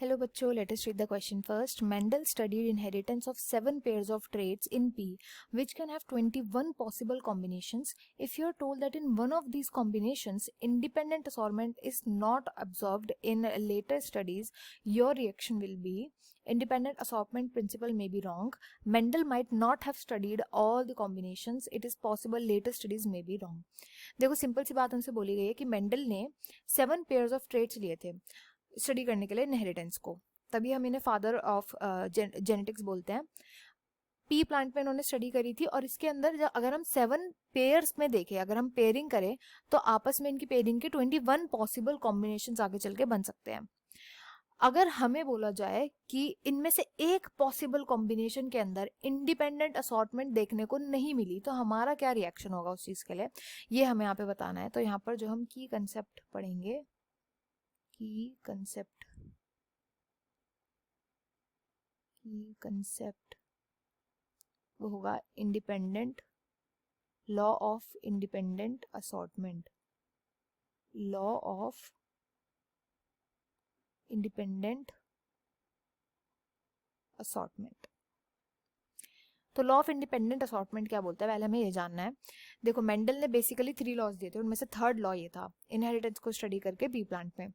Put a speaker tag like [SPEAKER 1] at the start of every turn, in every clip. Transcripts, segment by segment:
[SPEAKER 1] Hello बच्चों, let us read the question first. Mendel studied inheritance of 7 pairs of traits in P which can have 21 possible combinations. If you are told that in one of these combinations independent assortment is not observed in later studies, your reaction will be independent assortment principle may be wrong. Mendel might not have studied all the combinations. It is possible later studies may be wrong. देखो simple सी बात हमसे बोली गई है कि Mendel ने 7 pairs of traits लिए थे स्टडी करने के लिए इनहेरिटेंस को, तभी हम इन्हें फादर ऑफ जेनेटिक्स बोलते हैं. पी प्लांट में इन्होंने स्टडी करी थी और इसके अंदर अगर हम 7 पेयर्स में देखें, अगर हम पेयरिंग करें तो आपस में इनकी पेयरिंग के 21 पॉसिबल कॉम्बिनेशंस आगे चल के बन सकते हैं. अगर हमें बोला जाए कि इनमें से एक पॉसिबल कॉम्बिनेशन के अंदर इंडिपेंडेंट असॉर्टमेंट देखने को नहीं मिली तो हमारा क्या रिएक्शन होगा उस चीज के लिए, ये हमें यहाँ पे बताना है. तो यहाँ पर जो हम की कंसेप्ट पढ़ेंगे, की कंसेप्ट वो होगा independent law of independent assortment. Law of independent assortment. तो लॉ ऑफ इंडिपेंडेंट असॉर्टमेंट क्या बोलता है, पहले हमें ये जानना है. देखो मेंडल ने बेसिकली 3 लॉज दिए थे, उनमें से थर्ड लॉ ये था इनहेरिटेंस को स्टडी करके बी प्लांट में.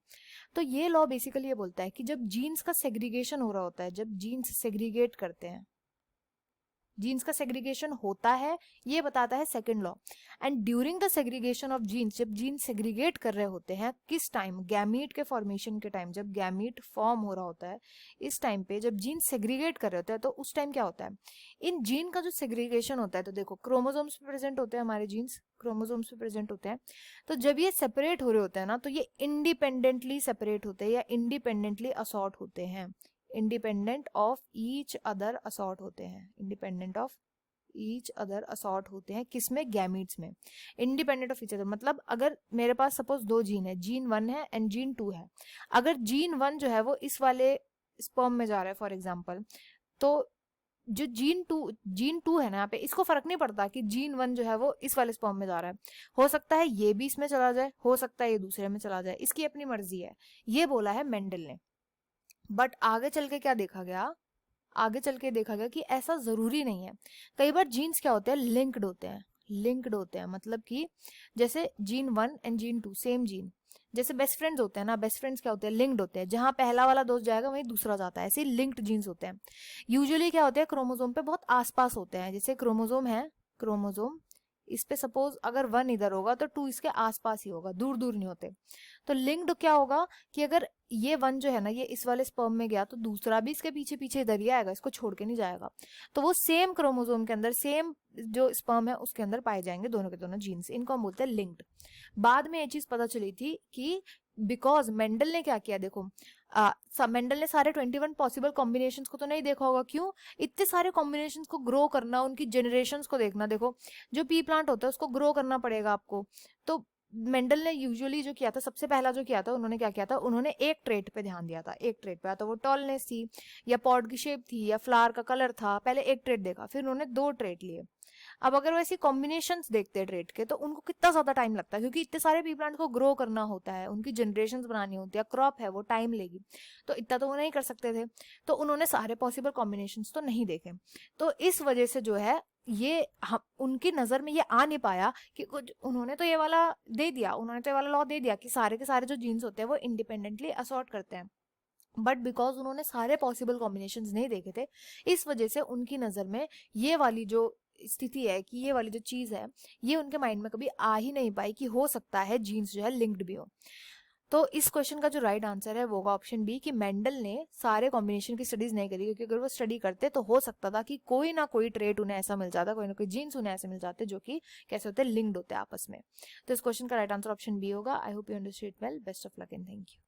[SPEAKER 1] तो ये लॉ बेसिकली ये बोलता है कि जब जीन्स का सेग्रीगेशन हो रहा होता है, जब जीन्स सेग्रीगेट करते हैं, जीन्स का सेग्रीगेशन होता है, ये बताता है second law. And during the segregation of genes, जब जीन सेग्रीगेट कर रहे होते हैं, किस टाइम, गैमीट के फॉर्मेशन के टाइम, जब गैमीट फॉर्म हो रहा होता है, इस टाइम पे जब जीन सेग्रीगेट कर रहे होते हैं तो उस टाइम क्या होता है, इन जीन का जो सेग्रीगेशन होता है, तो देखो क्रोमोसोम्स पे प्रेजेंट होते हैं हमारे जीन्स, क्रोमोसोम्स पे प्रेजेंट होते हैं. तो जब ये सेपरेट हो रहे होते हैं ना, तो ये इंडिपेंडेंटली सेपरेट होते हैं या इंडिपेंडेंटली असॉर्ट होते हैं, independent of each other assort होते हैं, independent of each other assort होते हैं. किसमें, गैमीट्स में. इंडिपेंडेंट ऑफ ईच अदर मतलब अगर मेरे पास सपोज 2 जीन है, जीन 1 है एंड जीन 2 है. अगर जीन 1 जो है वो इस वाले स्पर्म में जा रहा है फॉर एग्जाम्पल, तो जो जीन टू है ना, यहाँ पे इसको फर्क नहीं पड़ता कि जीन 1 जो है वो इस वाले स्पर्म में जा रहा है. हो सकता है ये भी इसमें चला जाए, हो सकता है ये दूसरे में चला जाए, इसकी अपनी मर्जी है. ये बोला है मेंडल ने. बट आगे चल के क्या देखा गया, आगे चल के देखा गया कि ऐसा जरूरी नहीं है. कई बार जीन्स क्या होते हैं, लिंक्ड होते हैं. लिंक्ड होते हैं मतलब कि जैसे gene 1 and gene 2 same gene, जैसे बेस्ट फ्रेंड्स होते हैं ना, बेस्ट फ्रेंड्स क्या होते हैं, लिंक्ड होते हैं. जहां पहला वाला दोस्त जाएगा वहीं दूसरा जाता है, ऐसे लिंक्ड जीन्स होते हैं. यूजुअली क्या होते हैं, क्रोमोसोम पे बहुत आसपास होते हैं. जैसे क्रोमोसोम है, क्रोमोसोम इस पे सपोज अगर 1 इधर होगा तो 2 इसके आसपास ही होगा, दूर दूर नहीं होते. तो लिंक्ड क्या होगा कि अगर ये 1 जो है ना, ये इस वाले स्पर्म में गया तो दूसरा भी इसके पीछे पीछे इधर ही आएगा, इसको छोड़ के नहीं जाएगा. तो वो सेम क्रोमोसोम के अंदर, सेम जो स्पर्म है उसके अंदर पाए जाएंगे दोनों के दोनों जीन्स. इनको हम बोलते हैं लिंक्ड. बाद में ये चीज पता चली थी कि बिकॉज मेंडल ने क्या किया, देखो मेंडल ने सारे 21 पॉसिबल कॉम्बिनेशंस को तो नहीं देखा होगा. क्यों, इतने सारे कॉम्बिनेशंस को ग्रो करना, उनकी जनरेशंस को देखना. देखो जो पी प्लांट होता है उसको ग्रो करना पड़ेगा आपको. तो मेंडल ने यूजुअली जो किया था, सबसे पहला जो किया था, उन्होंने क्या किया था, उन्होंने एक ट्रेट पे ध्यान दिया था. एक ट्रेट पे, या तो वो टॉलनेस थी या पॉड की शेप थी या फ्लावर का कलर था. पहले एक ट्रेट देखा, फिर उन्होंने 2 ट्रेट लिए. अब अगर वैसी कॉम्बिनेशंस देखते हैं ट्रेट के तो उनको कितना ज्यादा टाइम लगता है, क्योंकि इतने सारे पी प्लांट को ग्रो करना होता है, उनकी जनरेशंस बनानी होती है, क्रॉप है वो टाइम लेगी. तो इतना तो वो नहीं कर सकते थे. तो उन्होंने सारे पॉसिबल कॉम्बिनेशंस तो नहीं देखे. तो इस वजह से जो है ये हम उनकी नजर में ये आ नहीं पाया कि कुछ, उन्होंने तो ये वाला दे दिया, उन्होंने तो ये वाला लॉ दे दिया कि सारे के सारे जो जीन्स होते हैं वो इंडिपेंडेंटली असॉर्ट करते हैं. बट बिकॉज उन्होंने सारे पॉसिबल कॉम्बिनेशंस नहीं देखे थे, इस वजह से उनकी नजर में ये वाली जो स्थिति है, कि ये वाली जो चीज है, ये उनके माइंड में कभी आ ही नहीं पाई कि हो सकता है जीन्स जो है लिंक्ड भी हो. तो इस क्वेश्चन का जो राइट आंसर है वो होगा ऑप्शन बी, कि मेंडल ने सारे कॉम्बिनेशन की स्टडीज नहीं करी, क्योंकि अगर वो स्टडी करते तो हो सकता था कि कोई ना कोई ट्रेट उन्हें ऐसा मिल जाता, कोई ना कोई जीन्स उन्हें ऐसे मिल जाते जो कि कैसे होते हैं, लिंक्ड होते हैं आपस में. तो इस क्वेश्चन का राइट आंसर ऑप्शन बी होगा. I hope you understood well. Best of luck and thank you.